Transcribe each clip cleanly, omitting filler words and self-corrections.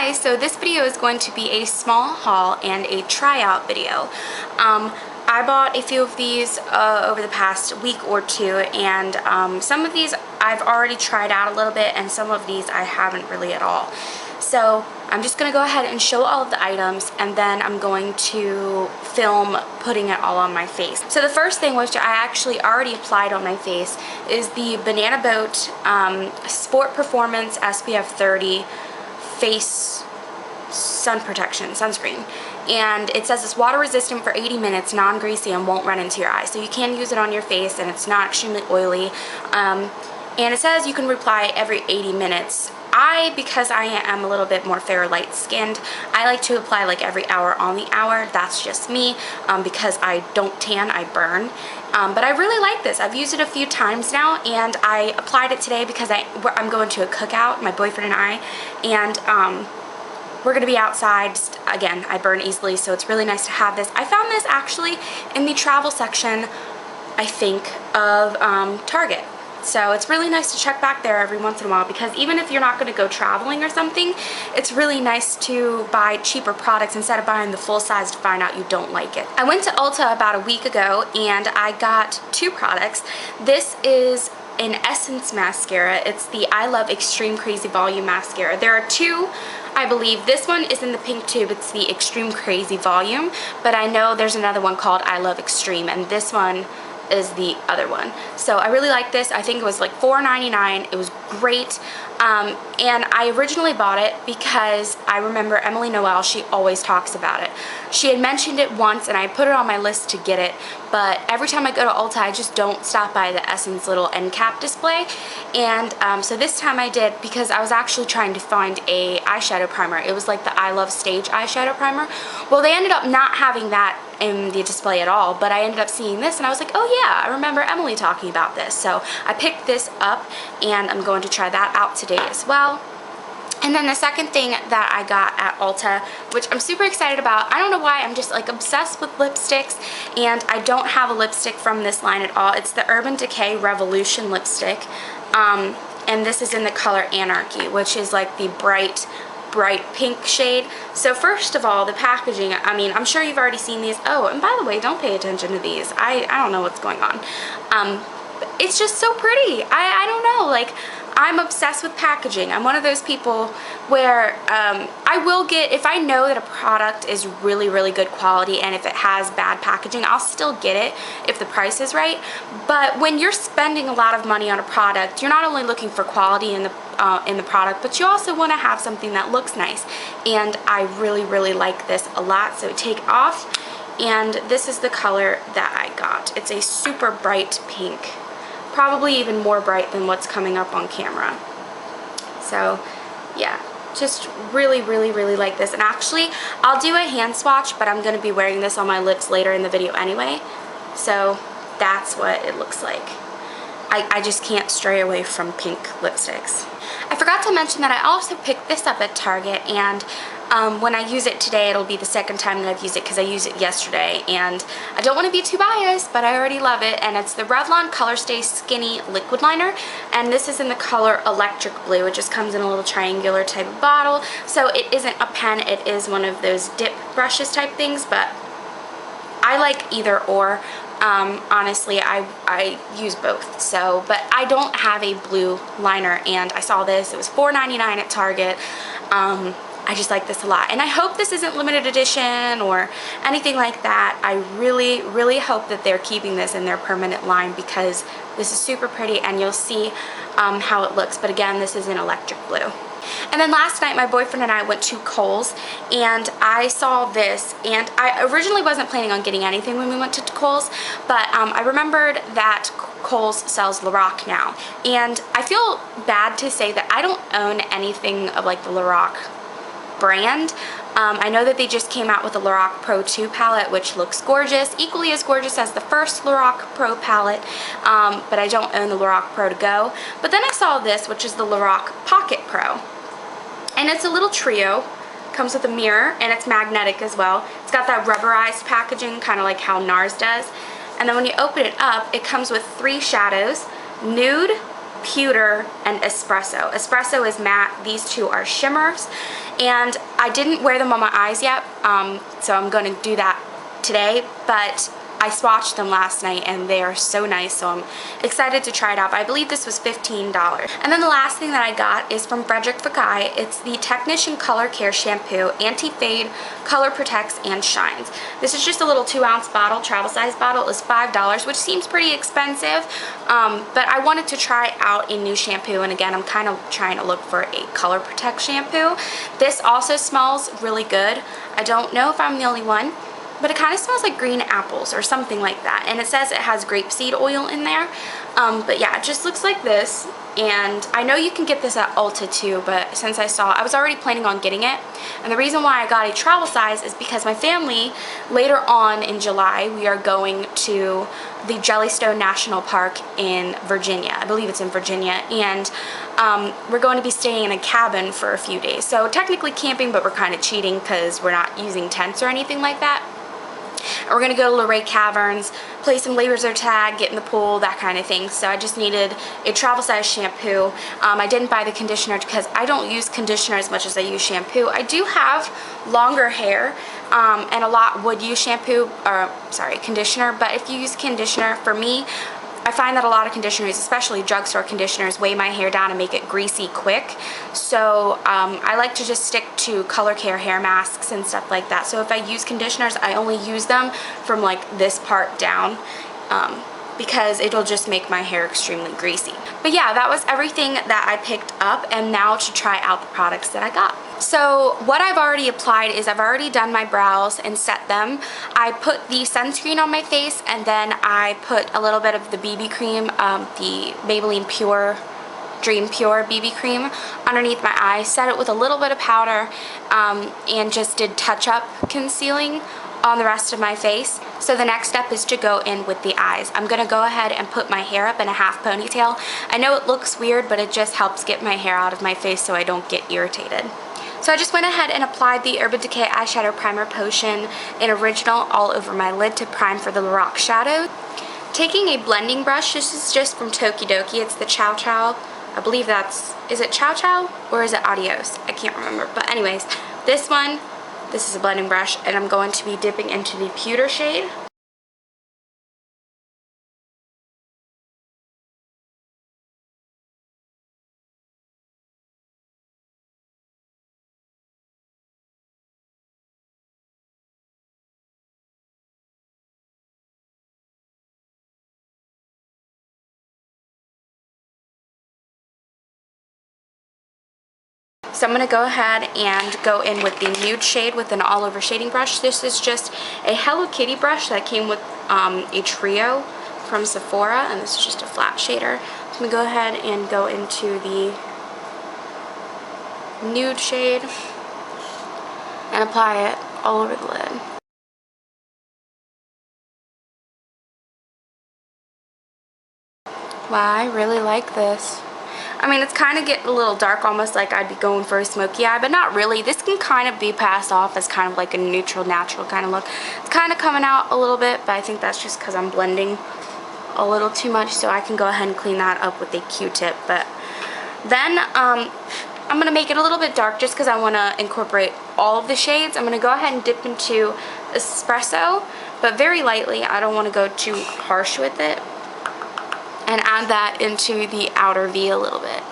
Hi, so this video is going to be a small haul and a tryout video. I bought a few of these over the past week or two, and some of these I've already tried out a little bit, and some of these I haven't really at all. So I'm just going to go ahead and show all of the items, and then I'm going to film putting it all on my face. So the first thing, which I actually already applied on my face, is the Banana Boat Sport Performance SPF 30 Face Sun Protection Sunscreen. And it says it's water resistant for 80 minutes, non-greasy, and won't run into your eyes. So you can use it on your face, and it's not extremely oily. And it says you can reapply every 80 minutes. Because I am a little bit more fair light skinned, I like to apply like every hour on the hour. That's just me, because I don't tan, I burn. But I really like this. I've used it a few times now, and I applied it today because I'm going to a cookout, my boyfriend and I, and we're going to be outside. Again, I burn easily, so it's really nice to have this. I found this actually in the travel section, I think, of Target. So it's really nice to check back there every once in a while, because even if you're not going to go traveling or something, it's really nice to buy cheaper products instead of buying the full size to find out you don't like it. I went to Ulta about a week ago and I got two products. This is an Essence mascara. It's the I Love Extreme Crazy Volume Mascara. There are two, I believe. This one is in the pink tube. It's the Extreme Crazy Volume, but I know there's another one called I Love Extreme, and this one is the other one. So I really like this. I think it was like $4.99. It was great. And I originally bought it because I remember Emily Noel, she always talks about it. She had mentioned it once and I put it on my list to get it, but every time I go to Ulta I just don't stop by the Essence little end cap display. And so this time I did, because I was actually trying to find a eyeshadow primer. It was like the I Love Stage eyeshadow primer. Well, they ended up not having that in the display at all, but I ended up seeing this and I was like, oh yeah, I remember Emily talking about this. So I picked this up and I'm going to try that out today as well. And then the second thing that I got at Ulta, which I'm super excited about, I don't know why, I'm just like obsessed with lipsticks, and I don't have a lipstick from this line at all. It's the Urban Decay Revolution lipstick, and this is in the color Anarchy, which is like the bright pink shade. So first of all, the packaging, I mean, I'm sure you've already seen these. Oh, and by the way, don't pay attention to these. I don't know what's going on. It's just so pretty. I don't know, like, I'm obsessed with packaging. I'm one of those people where I will get, if I know that a product is really, really good quality and if it has bad packaging, I'll still get it if the price is right. But when you're spending a lot of money on a product, you're not only looking for quality in the product, but you also want to have something that looks nice. And I really, really like this a lot. So take off, and this is the color that I got. It's a super bright pink. Probably even more bright than what's coming up on camera. So yeah, just really, really, really like this. And actually, I'll do a hand swatch, but I'm going to be wearing this on my lips later in the video anyway. So that's what it looks like. I just can't stray away from pink lipsticks. I forgot to mention that I also picked this up at Target, and when I use it today, it'll be the second time that I've used it because I used it yesterday, and I don't want to be too biased, but I already love it. And it's the Revlon Colorstay Skinny Liquid Liner, and this is in the color Electric Blue. It just comes in a little triangular type of bottle, so it isn't a pen, it is one of those dip brushes type things, but I like either or. Honestly, I use both. So, but I don't have a blue liner, and I saw this. It was $4.99 at Target. I just like this a lot, and I hope this isn't limited edition or anything like that. I really, really hope that they're keeping this in their permanent line, because this is super pretty, and you'll see how it looks. But again, this is in Electric Blue. And then last night, my boyfriend and I went to Kohl's, and I saw this, and I originally wasn't planning on getting anything when we went to Kohl's, but I remembered that Kohl's sells Lorac now, and I feel bad to say that I don't own anything of like the Lorac brand. I know that they just came out with the Lorac Pro 2 palette, which looks gorgeous, equally as gorgeous as the first Lorac Pro palette, but I don't own the Lorac Pro to go. But then I saw this, which is the Lorac Pocket Pro, and it's a little trio. Comes with a mirror, and it's magnetic as well. It's got that rubberized packaging, kind of like how NARS does. And then when you open it up, it comes with 3 shadows: nude, Pewter, and Espresso. Espresso is matte, these two are shimmers, and I didn't wear them on my eyes yet, so I'm going to do that today, but I swatched them last night and they are so nice, so I'm excited to try it out. But I believe this was $15. And then the last thing that I got is from Frederick Fekkai. It's the Technician Color Care Shampoo, Anti-Fade, Color Protects, and Shines. This is just a little 2-ounce bottle, travel size bottle. It's $5, which seems pretty expensive, but I wanted to try out a new shampoo, and again, I'm kind of trying to look for a Color Protect shampoo. This also smells really good. I don't know if I'm the only one, but it kind of smells like green apples or something like that. And it says it has grapeseed oil in there. But yeah, it just looks like this. And I know you can get this at Ulta too, but since I was already planning on getting it. And the reason why I got a travel size is because my family, later on in July, we are going to the Jellystone National Park in Virginia. I believe it's in Virginia. And we're going to be staying in a cabin for a few days. So technically camping, but we're kind of cheating because we're not using tents or anything like that. And we're going to go to Luray Caverns, play some laser tag, get in the pool, that kind of thing. So I just needed a travel size shampoo. I didn't buy the conditioner because I don't use conditioner as much as I use shampoo. I do have longer hair, and a lot would use conditioner, but if you use conditioner, for me, I find that a lot of conditioners, especially drugstore conditioners, weigh my hair down and make it greasy quick. So I like to just stick to color care hair masks and stuff like that. So if I use conditioners, I only use them from like this part down, because it'll just make my hair extremely greasy. But yeah, that was everything that I picked up, and now to try out the products that I got. So what I've already applied is I've already done my brows and set them. I put the sunscreen on my face, and then I put a little bit of the BB cream, the Maybelline Dream Pure BB cream underneath my eye, set it with a little bit of powder, and just did touch-up concealing on the rest of my face. So the next step is to go in with the eyes. I'm gonna go ahead and put my hair up in a half ponytail. I know it looks weird, but it just helps get my hair out of my face so I don't get irritated. So I just went ahead and applied the Urban Decay Eyeshadow Primer Potion in Original all over my lid to prime for the Lorac shadow. Taking a blending brush, this is just from Tokidoki, it's the Chow Chow. I believe is it Chow Chow or is it Adios? I can't remember, but anyways, this is a blending brush, and I'm going to be dipping into the Pewter shade. So I'm going to go ahead and go in with the nude shade with an all over shading brush. This is just a Hello Kitty brush that came with a trio from Sephora, and this is just a flat shader. So I'm going to go ahead and go into the nude shade and apply it all over the lid. Wow, I really like this. I mean, it's kind of getting a little dark, almost like I'd be going for a smoky eye, but not really. This can kind of be passed off as kind of like a neutral, natural kind of look. It's kind of coming out a little bit, but I think that's just because I'm blending a little too much, so I can go ahead and clean that up with a Q-tip. But then I'm going to make it a little bit dark just because I want to incorporate all of the shades. I'm going to go ahead and dip into Espresso, but very lightly. I don't want to go too harsh with it. And add that into the outer V a little bit.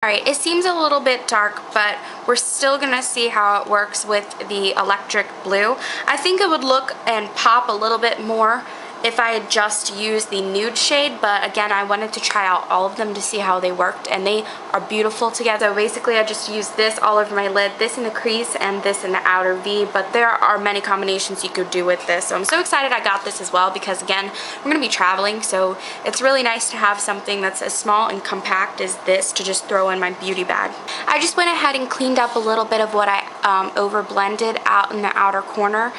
Alright, it seems a little bit dark, but we're still going to see how it works with the electric blue. I think it would look and pop a little bit more if I had just used the nude shade, but again, I wanted to try out all of them to see how they worked, and they are beautiful together. So basically, I just used this all over my lid, this in the crease, and this in the outer V, but there are many combinations you could do with this. So I'm so excited I got this as well, because again, we're going to be traveling, so it's really nice to have something that's as small and compact as this to just throw in my beauty bag. I just went ahead and cleaned up a little bit of what I over blended out in the outer corner.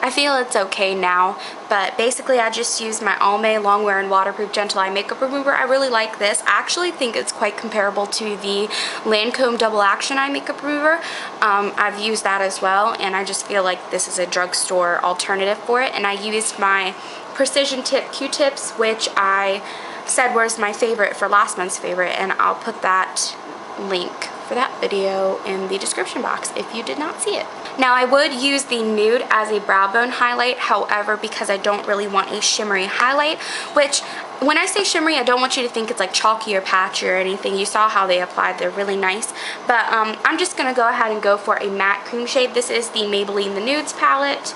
I feel it's okay now, but basically I just used my Almay Longwear and Waterproof Gentle Eye Makeup Remover. I really like this. I actually think it's quite comparable to the Lancome Double Action Eye Makeup Remover. I've used that as well, and I just feel like this is a drugstore alternative for it. And I used my Precision Tip Q-tips, which I said was my favorite for last month's favorite, and I'll put that link for that video in the description box if you did not see it. Now I would use the nude as a brow bone highlight, however, because I don't really want a shimmery highlight, which when I say shimmery, I don't want you to think it's like chalky or patchy or anything. You saw how they applied, they're really nice. But I'm just going to go ahead and go for a matte cream shade. This is the Maybelline The Nudes palette.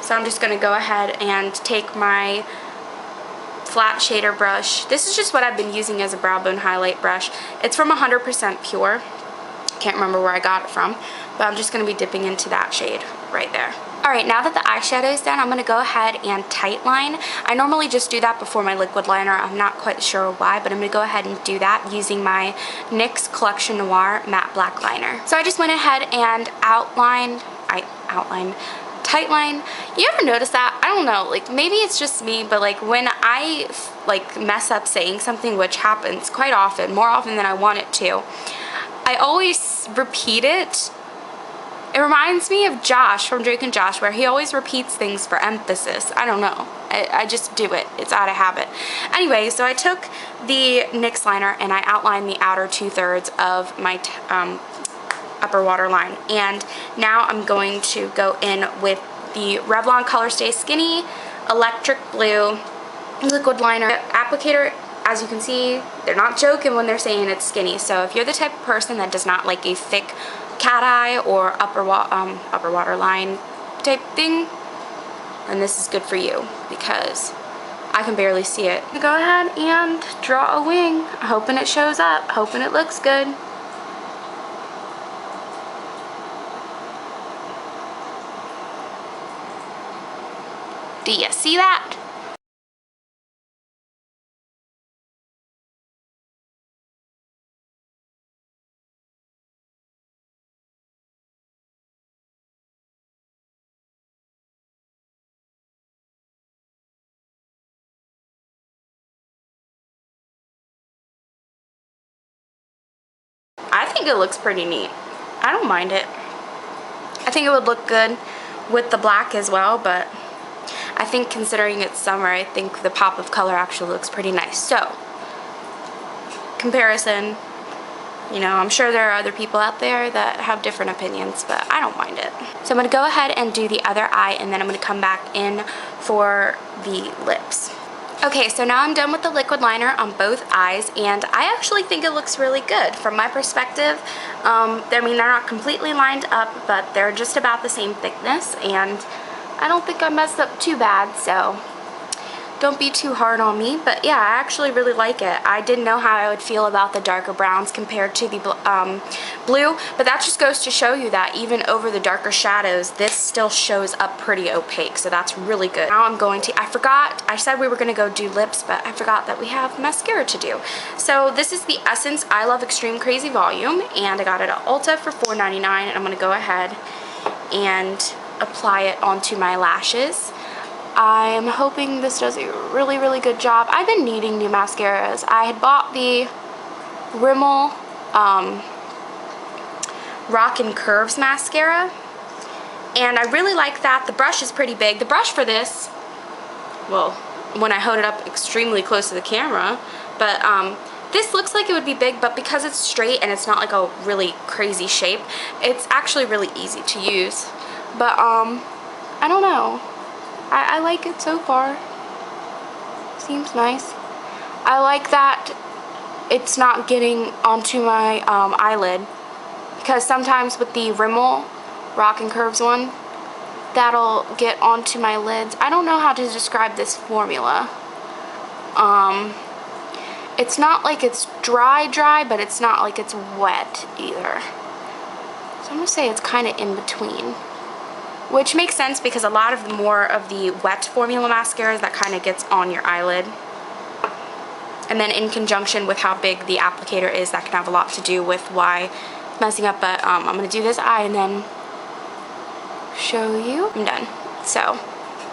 So I'm just going to go ahead and take my flat shader brush. This is just what I've been using as a brow bone highlight brush. It's from 100% Pure. Can't remember where I got it from, but I'm just going to be dipping into that shade right there. Alright, now that the eyeshadow is done, I'm going to go ahead and tightline. I normally just do that before my liquid liner. I'm not quite sure why, but I'm going to go ahead and do that using my NYX Collection Noir Matte Black Liner. So I just went ahead and tightline. You ever notice that? I don't know, like maybe it's just me, but like when I like mess up saying something, which happens quite often, more often than I want it to, I always repeat it. It reminds me of Josh from Drake and Josh, where he always repeats things for emphasis. I don't know. I just do it. It's out of habit. Anyway, so I took the NYX liner and I outlined the outer 2/3 of my upper waterline. And now I'm going to go in with the Revlon Colorstay Skinny Electric Blue liquid liner applicator. As you can see, they're not joking when they're saying it's skinny. So if you're the type of person that does not like a thick cat eye or upper waterline type thing, then this is good for you, because I can barely see it. Go ahead and draw a wing, hoping it shows up, hoping it looks good. Do you see that? I think it looks pretty neat. I don't mind it. I think it would look good with the black as well, but I think considering it's summer, I think the pop of color actually looks pretty nice. So, comparison, you know, I'm sure there are other people out there that have different opinions, but I don't mind it. So I'm going to go ahead and do the other eye, and then I'm going to come back in for the lips. Okay, so now I'm done with the liquid liner on both eyes, and I actually think it looks really good from my perspective. I mean, they're not completely lined up, but they're just about the same thickness, and I don't think I messed up too bad, so don't be too hard on me. But yeah, I actually really like it. I didn't know how I would feel about the darker browns compared to the blue, but that just goes to show you that even over the darker shadows, this still shows up pretty opaque, so that's really good. Now I'm going to, I said we were going to go do lips, but I forgot that we have mascara to do. So this is the Essence I Love Extreme Crazy Volume, and I got it at Ulta for $4.99, and I'm going to go ahead and apply it onto my lashes. I'm hoping this does a really, really good job. I've been needing new mascaras. I had bought the Rimmel Rock and Curves mascara, and I really like that. The brush is pretty big. The brush for this, well, when I hold it up extremely close to the camera, but this looks like it would be big, but because it's straight and it's not like a really crazy shape, it's actually really easy to use. But I don't know. I like it so far. Seems nice. I like that it's not getting onto my eyelid, because sometimes with the Rimmel Rock and Curves one, that'll get onto my lids. I don't know how to describe this formula. It's not like it's dry, but it's not like it's wet either. So I'm gonna say it's kind of in between. Which makes sense, because a lot of more of the wet formula mascaras, that kind of gets on your eyelid. And then in conjunction with how big the applicator is, that can have a lot to do with why it's messing up. But I'm going to do this eye, and then show you. I'm done. So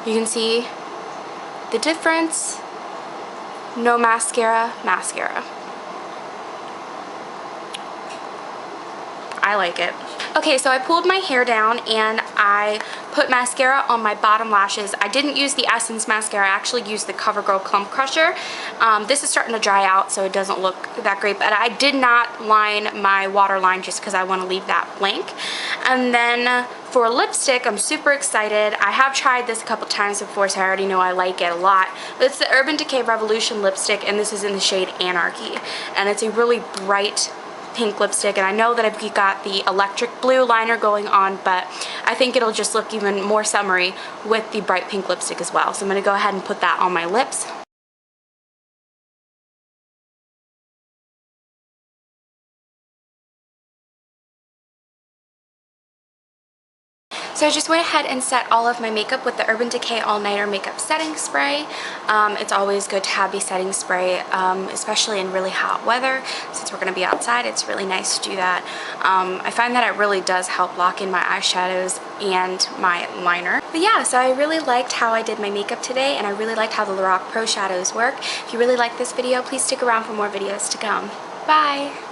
you can see the difference. No mascara, mascara. I like it. Okay, so I pulled my hair down and I put mascara on my bottom lashes. I didn't use the Essence mascara, I actually used the CoverGirl Clump Crusher. This is starting to dry out, so it doesn't look that great, but I did not line my waterline just because I want to leave that blank. And then for lipstick, I'm super excited. I have tried this a couple times before, so I already know I like it a lot. But it's the Urban Decay Revolution lipstick, and this is in the shade Anarchy. And it's a really bright pink lipstick, and I know that I've got the electric blue liner going on, but I think it'll just look even more summery with the bright pink lipstick as well. So I'm going to go ahead and put that on my lips. So I just went ahead and set all of my makeup with the Urban Decay All Nighter Makeup Setting Spray. It's always good to have the setting spray, especially in really hot weather. Since we're going to be outside, it's really nice to do that. I find that it really does help lock in my eyeshadows and my liner. But yeah, so I really liked how I did my makeup today, and I really liked how the Lorac Pro shadows work. If you really like this video, please stick around for more videos to come. Bye!